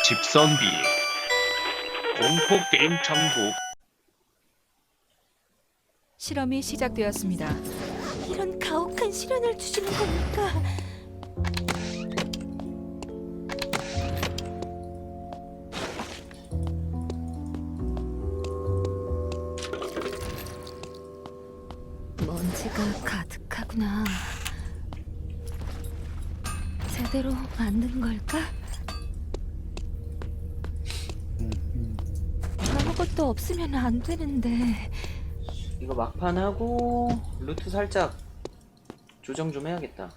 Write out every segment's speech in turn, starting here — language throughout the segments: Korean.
집선비 공포 게임 천국. 실험이 시작되었습니다. 이런 가혹한 시련을 주시는 겁니까? 먼지가 가득하구나. 제대로 만든 걸까? 아무것도 없으면 안 되는데. 이거 막판 하고 루트 살짝 조정 좀 해야겠다.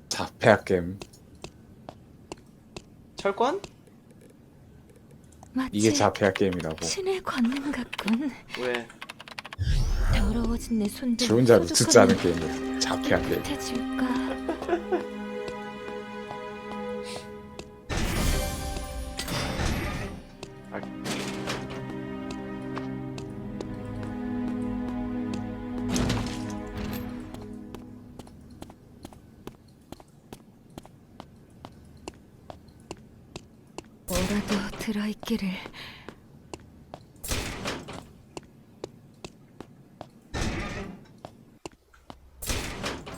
자폐학 게임. 철권? 마치 이게 자폐학 게임이라고. 신의 권능 같군. 왜? 더러워진 내 손들 지 혼자 듣지 않은 게임이야. 자폐학 게임. 해줄까? 뭐라도 들어있기를.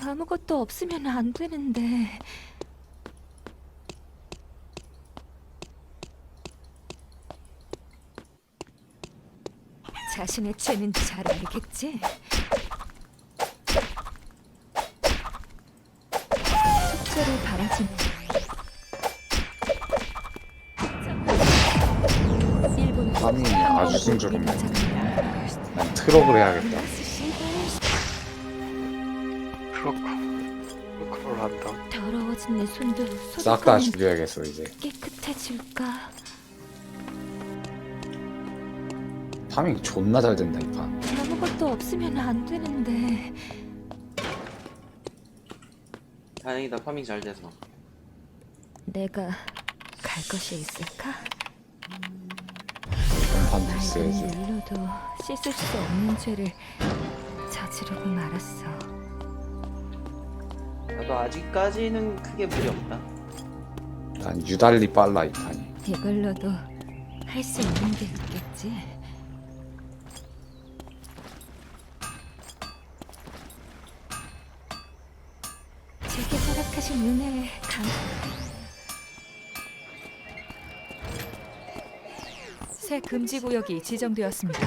아무것도 없으면 안 되는데. 자신의 죄는 잘 알겠지? 숙제를 바라지. 파밍이 아주 순조롭네. 난 트럭을 해야겠다. 그걸 한다. 더러워진 내 손도 싹 다 죽여야겠어 이제. 깨끗해질까? 파밍 존나 잘 된다 이 판. 아무것도 없으면 안 되는데. 다행이다, 파밍 잘 돼서. 내가 갈 곳이 있을까? 전판도 맑은 있어야지. 물로도 씻을 수 없는 죄를 저지르고 말았어. 나도 아직까지는 크게 무리 없다. 난 유달리 빨라 이 판이. 이걸로도 할 수 있는 게 있겠지. 제게 허락하신 은혜에 새 금지 구역이 지정되었습니다.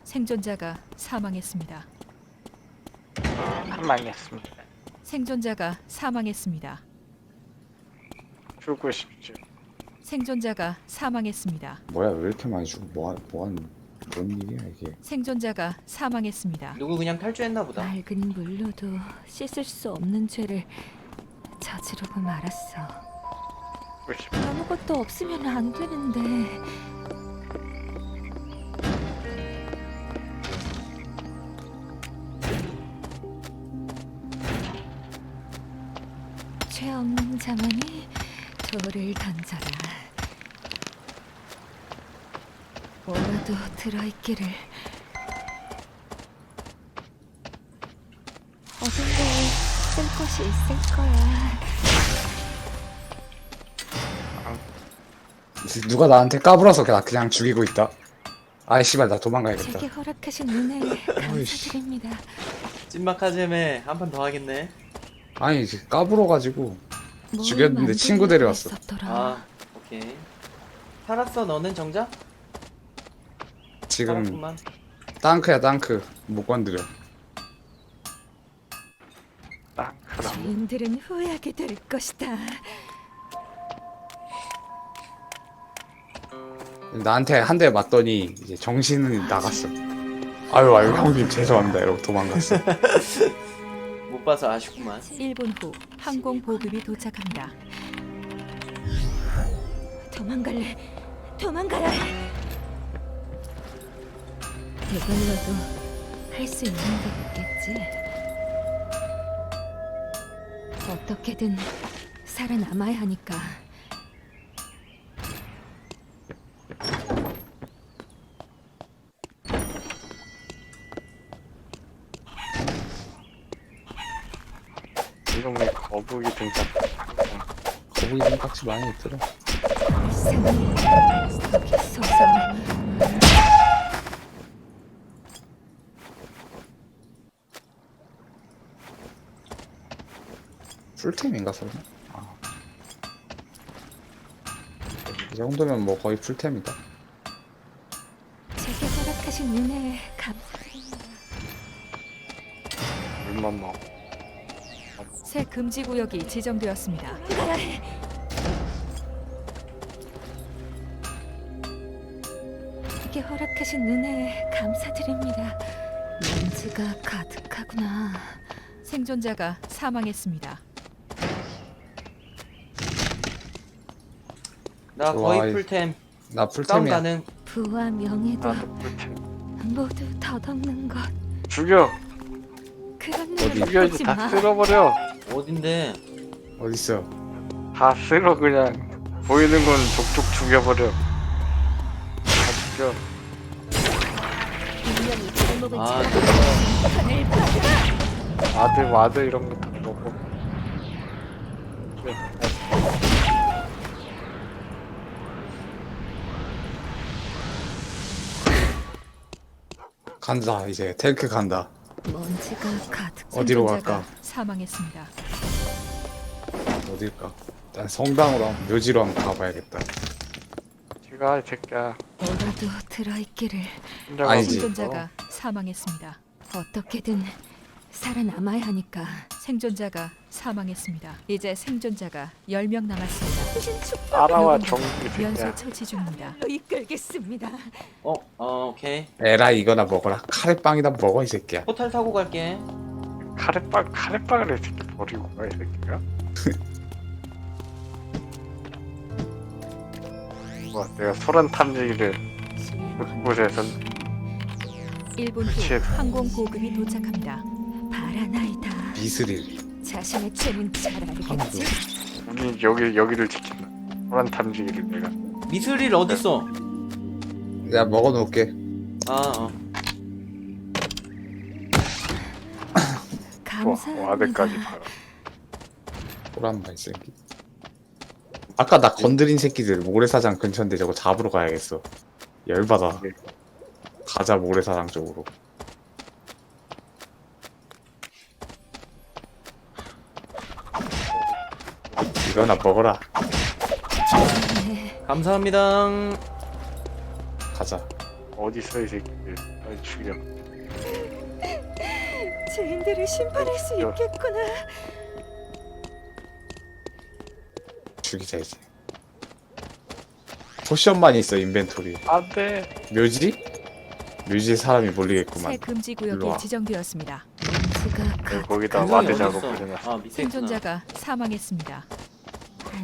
생존자가 사망했습니다. 사망했습니다. 생존자가 사망했습니다. 죽고 싶죠. 생존자가 사망했습니다. 뭐야 왜 이렇게 많이 죽어? 뭔 일이야 이게? 생존자가 사망했습니다. 누구 그냥 탈주했나 보다. 맑은 물로도 씻을 수 없는 죄를 저지르고 말았어. 죽고 싶. 아무것도 없으면 안 되는데. 죄 없는 자만이 돌을 던져라. 뭐라도 들어있기를. 어딘가에 쓸 곳이 있을 거야. 누가 나한테 까불어서 그냥 죽이고 있다. 아이 씨발 나 도망가야겠다. 제게 허락하신 은혜에 감사드립니다. 찐막하잼에 한 판 더 하겠네. 아니 이제 까불어가지고 뭘 죽였는데 만들려고 친구 데려왔어. 했었더라. 아, 오케이. 살았어, 너는 정작? 지금 살았구만. 땅크야 땅크 못 건드려. 그럼 주인들은 후회하게 될 것이다. 나한테 한 대 맞더니 이제 정신이 나갔어. 아유 형님 죄송합니다 이러고 도망갔어. 못 봐서 아쉽구만. 1분 후 항공 보급이 도착합니다. 도망갈래. 도망가라. 이걸로도 할 수 있는 게 있겠지. 어떻게든 살아남아야 하니까. 이놈의 거북이 등짝. 거북이 등딱지 많이 있더라. 이상해. 속이소서. 풀템인가 설마? 아. 이 정도면 뭐 거의 풀템이다. 제게 허락하신 은혜에 감사드립니다. 물만 먹어. 새 금지 구역이 지정되었습니다. 제게 허락하신 은혜에 감사드립니다. 먼지가 가득하구나. 생존자가 사망했습니다. 나 좋아, 거의 이- 풀템. 나 싸움 풀템이야. 가능. 부와 명예도 나도 불템. 모두 덧없는 것. 죽여. 그런 어디? 일을 죽여야지. 하지 다 마. 쓸어버려. 어딘데? 어딨어? 다 쓸어 그냥. 보이는 건 족족 죽여버려. 다 죽여. 분명히 발목을 아, 잡아 편을 받아. 아들 와들 이런 거 다 먹어. 간다 이제 텔크 간다. 먼지가 가득. 어디로 생존자가 갈까? 사망했습니다. 어딜까? 일단 성당으로 묘지로 한번 가봐야겠다. 제가 이 새끼야. 뭐라도 들어있기를. 혼자 아니지. 가고 있어. 생존자가 사망했습니다. 어떻게든 살아남아야 하니까. 생존자가 사망했습니다. 이제 생존자가 10명 남았습니다. 따라와 누군가가 정이 새끼야. 연쇄 처치 중입니다. 이끌겠습니다. 오케이. 에라 이거나 먹어라. 카레빵이나 먹어 이 새끼야. 포탈 타고 갈게. 카레빵을 이 새끼 버리고 가 이 새끼가. 와 내가 소란 탐지기를 그곳에서 1분 그치. 후 항공 보급이 도착합니다. 바라나이다. 미스릴. 자신의 죄는 잘 알겠지. 우리 여기를 지킨다. 소란 탐지기를 내가. 미스릴 어딨어? 내가 먹어놓을게. 아, 감사합니다. 와드까지 봐라. 호란말 새끼. 아까 나 건드린 새끼들 모래사장 근처인데 저거 잡으러 가야겠어. 열받아. 가자 모래사장 쪽으로. 이거나 먹어라. 네, 감사합니다. 가자. 어디 있어 이 새끼들. 빨리 죽여. 죄인들을 심판할 수 야. 있겠구나. 죽이자 이제. 포션만 있어 인벤토리. 안돼. 묘지? 묘지에 사람이 새 몰리겠구만. 금지 일로 구역이 와. 지정되었습니다. 먼지가 가득. 거기다 근성이 와드 어딨어? 작업을 해놨어. 아, 밑에 있구나. 생존자가 사망했습니다.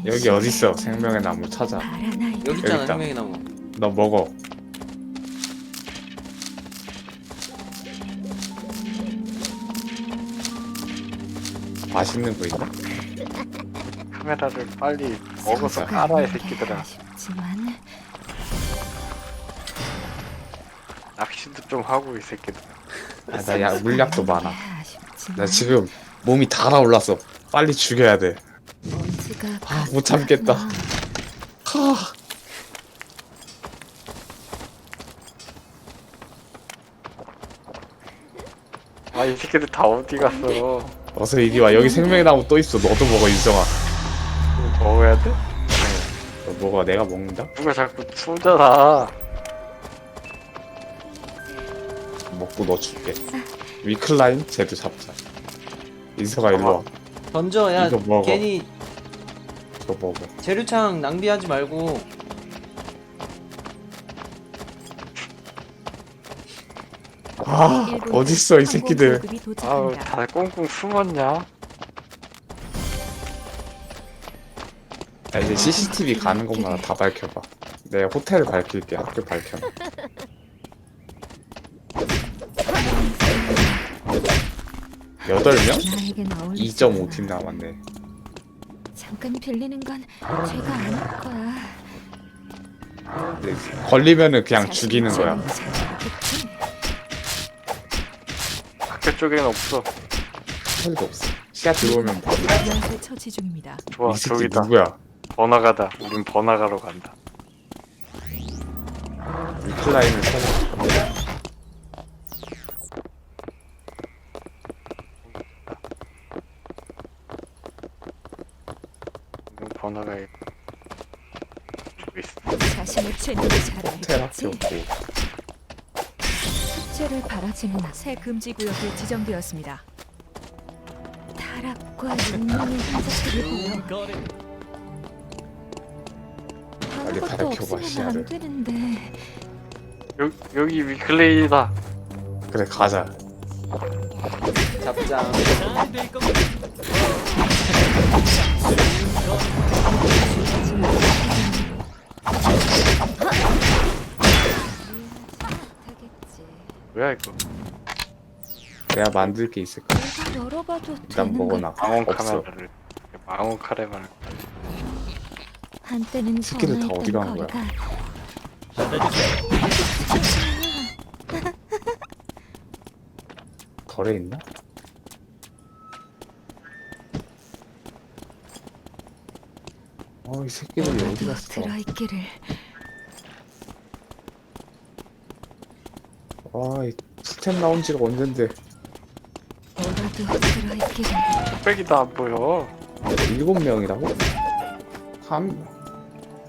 여기 어딨어? 생명의 나무 찾아. 바라나이다. 여기 있잖아, 여기 있다. 생명의 나무. 너 먹어. 맛있는 거 있나? 카메라를 빨리 먹어서 깔아 이 새끼들아. 아쉽지만 낚시도 좀 하고 이 새끼들아. 아, 나 물약도 많아. 아쉽지만 나 지금 몸이 달아올랐어. 빨리 죽여야 돼. 먼지가 아, 못 참겠다. 가득하구나. 하. 아 이 새끼들 다 어디 갔어? 어서 이리 와. 여기 생명의 나무 또 있어. 너도 먹어, 윤정아. 이거 먹어야 돼? 너 먹어. 내가 먹는다? 누가 자꾸 쏘잖아. 먹고 너 줄게. 위클라인? 쟤도 잡자. 인서가 일로 와. 던져, 야, 이거 먹어. 괜히 이거 먹어. 재료창 낭비하지 말고. 아, 1분 어딨어, 이 항공 새끼들. 보급이 아우 도착합니다. 다 꽁꽁 숨었냐? 야, 이제 CCTV 가는 곳마다 다 밝혀봐. 내가 호텔 밝힐게. 학교 밝혀. 여덟 명? 나에겐 어울리지 2.5팀 않아. 남았네. 잠깐 빌리는 건 죄가 아닐 거야. 근데 걸리면은 그냥 죽이는 거야. 자신의 죄는 잘 알겠지. 학교 쪽에는 없어. 호텔도 없어. 시야 들어오면 봐. 연쇄 처치 중입니다. 좋아 이 새끼 저기다. 누구야? 번화가다. 우린 번화가로 간다. 리플라인을 찾아. 우린 번화가에 저기 있어. 자신의 죄를 잘 테라피 알겠지. 없고. 숙제를 바라지는 않아. 새 금지 구역이 지정되었습니다. 타락과 욕망의 흔적들을 보여. 빨리 아무것도 밝혀봐, 없으면 시야를. 안 되는데. 여기 위클레이다. 그래 가자. 잡자. 되겠지. 뭐야 이거? 내가 만들 게 있을까? 내가 열어봐도 일단 되는 먹어놔. 망원 없어. 카메라를. 망원 카메라를. 한때는 새끼들 다 어디 전화했던 간 거야? 거리가 거래 있나? 이 새끼들이 어디 갔어? 들어있기를. 이 스텝 나온 지가 언젠데. 오늘도 들어있기를. 뚝배기도 안 보여. 7명이라고?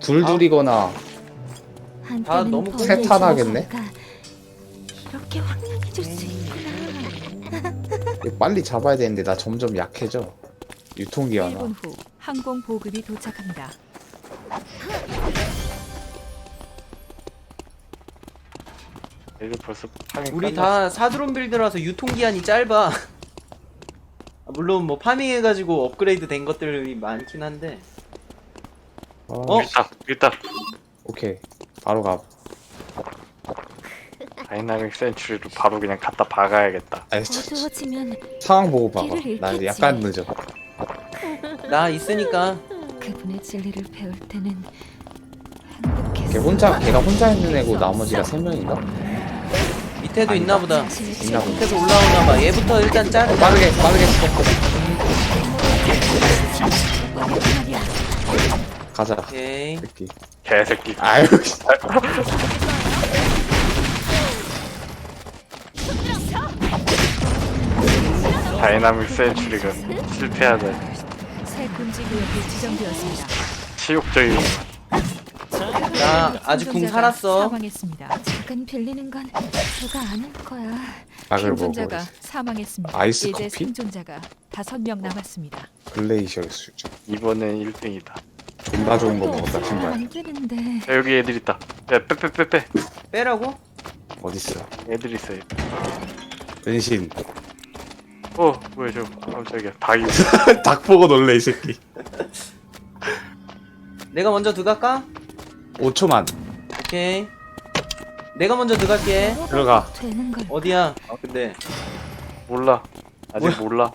둘이거나 한때는 너무 벌레 셋 하나겠네? 주먹이가 이렇게 황량해질 수 있구나. 이거 빨리 잡아야 되는데 나 점점 약해져. 유통기한아. 1분 후 항공 보급이 도착합니다. 얘들 벌써 파밍 우리 끝났어. 다 사드론 빌드라서 유통기한이 짧아. 물론 뭐 파밍해가지고 업그레이드 된 것들이 많긴 한데. 있다. 오케이. 바로 가. 다이나믹 센츄리로 바로 그냥 갖다 박아야겠다. 아니, 어두워지면 상황 보고 봐봐. 길을 나 잃겠지. 약간 늦어. 나 있으니까. 그분의 진리를 배울 때는 행복했어. 걔가 혼자 있는 애고 나머지가 3명인가? 밑에도 아니다. 있나 보다. 있나 보다. 밑에서 올라오나 봐. 얘부터 일단 자르자. 빠르게 스톱. 가자. 오케이. 새끼. 개새끼. 아유, 다이나믹 센츄리가 실패하다. 새 금지 구역이 지정되었습니다. 치욕적이고. 나 아직 궁 생존자가 살았어. 사망했습니다. 잠깐 빌리는 건 누가 아는 거야. 박을 보고 생존자가 사망했습니다. 아이스 이제 커피? 생존자가 5명 남았습니다. 글레이셔 수준. 이번엔 1등이다. 존나 좋은 거 먹었다 없으면 신발. 안 되는데. 야, 여기 애들 있다. 야, 빼. 빼라고? 어딨어? 애들 있어. 얘들. 은신. 뭐야 저거. 깜짝이야. 닭이. 닭 보고 놀래 이 새끼. 내가 먼저 들어갈까? 5초만. 오케이. 내가 먼저 들어갈게. 들어가. 되는 걸. 어디야? 근데 몰라. 아직 뭐야? 몰라.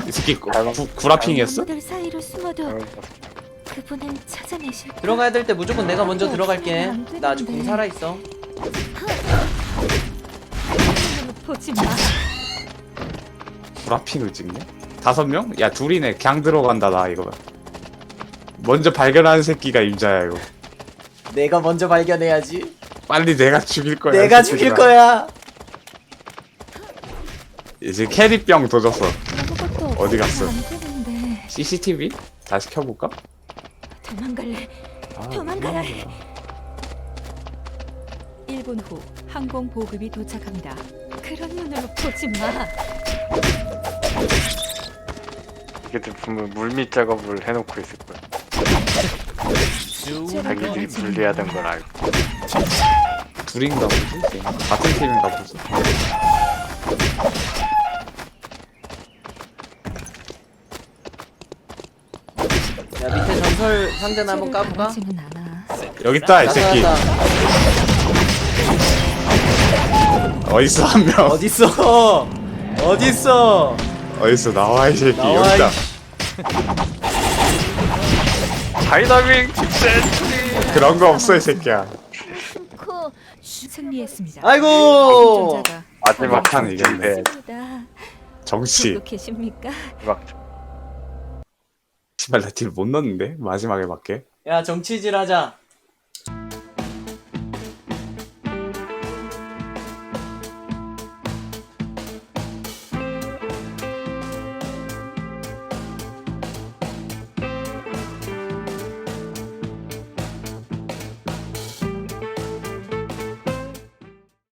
이 새끼 구라핑이었어? 나무들 사이로 숨어도 그분은 찾아내실 거야. 들어가야 될 때 무조건 내가 먼저 들어갈게. 나 아직 궁 살아 있어. 보지 마. 구라핑을 찍네? 5명? 야 둘이네. 그냥 들어간다 나 이거. 먼저 발견하는 새끼가 임자야 이거. 내가 먼저 발견해야지. 빨리 내가 죽일 거야. 내가 이 새끼들아. 죽일 거야. 이제 캐리병 도졌어. 아무것도 어디 없어서 갔어? 안 되는데. CCTV? 다시 켜볼까? 도망갈래. 아, 도망가야 해. 미안하다. 1분 후 항공 보급이 도착합니다. 그런 눈으로 보지 마. 이게들 분명 물밑 작업을 해놓고 있을 거야. 자기들이 불리하던 걸 알고. 둘인가 보지? 같은 팀인가 보지? 야 밑에 전설 상자나 한번 까볼까? 바라지는 않아. 여기 있다 이 새끼. 나타났다. 어딨어 한 명. 어딨어? 어딨어? 어딨어 나와 이 새끼. 나와, 여기다. 다이나믹 센츄리. 그런 거 없어 이 새끼야. 승리했습니다. 아이고. 생존자가 마지막 막판 판 이겼네. 이겼네. 나 정치. 듣고 계십니까? 막 씨발 나 딜 못 넣었는데 마지막에 맞게. 야 정치질 하자.